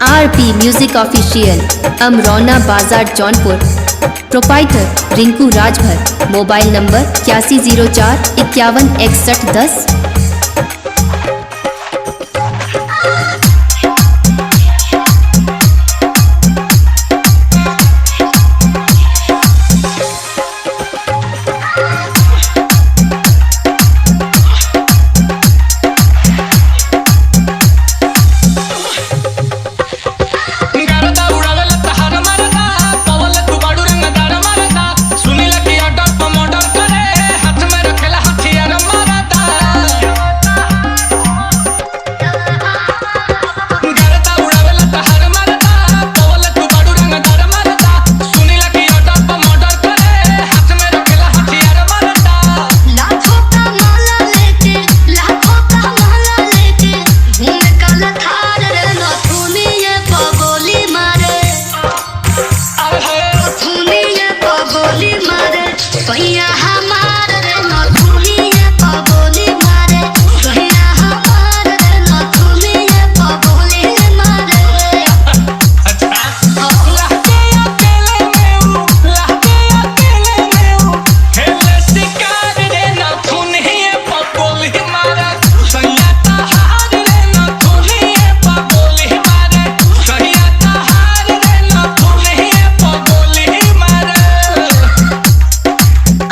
RP music official, अमरौना बाजार Jaunpur. Proprietor Rinku Rajbhar. Mobile number 8104516110।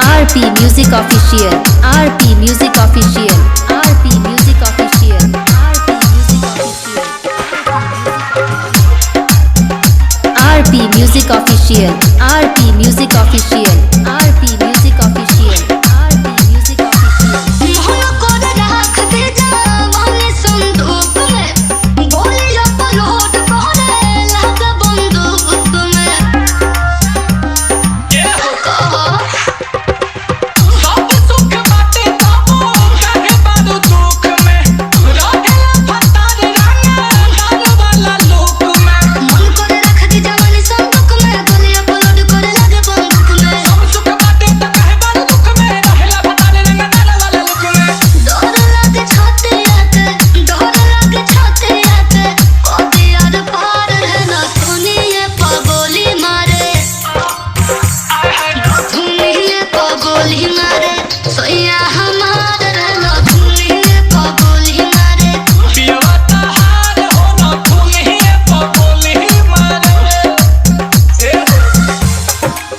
RP music official, RP music official, RP music official, RP music official, RP music official, RP music official, RP music official. Mohan को रख दे जवानी संदूक में, गोली upload करे लग बंदूक में। ये हो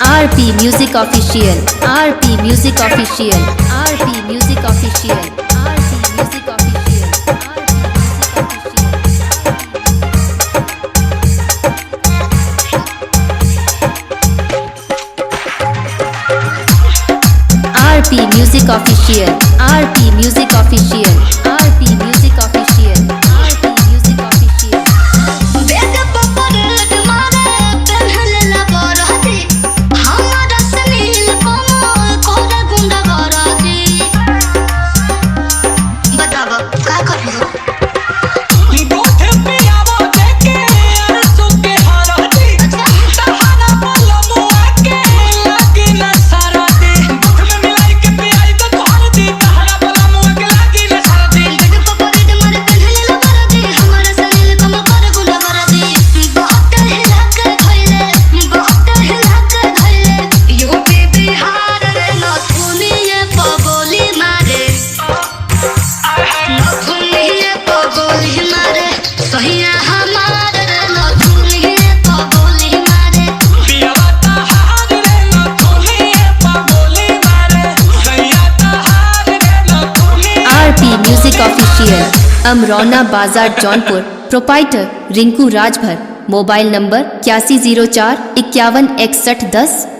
RP music official, RP music official, RP music official, RP music official, RP music official, RP music official, RP music official, RP music official. बेग पकड़ मारे पहले लगा रहती, हमारा सनील कमल कोरा गुंडा गराती। बताओ का करियो गोठे पियावो देके अरसू के हराती, तहारा पलमुआ के लगी न सराती। दूध में मिलाई के पियाई तो धोर दी, तहारा पलमुआ के लगी न सराती। बेग पकड़ मारे पहले लगा रहती, हमारा सनील कमल कोरा गुंडा गराती। बहुत हिला के धइले, बहुत हिला के धइले, यूपी बिहार रे नथुनिए पगोली मारे, नथुनिए पगोली मारे, सहिया हमार रे नथुनिए पगोली मारे। पियावा तहार रे नथुनिए पगोली मारे, सैया तहार रे नथुनिए। आरपी म्यूजिक ऑफिशियल, अमरौना बाजार Jaunpur. Proprietor Rinku Rajbhar. Mobile number 8104516110।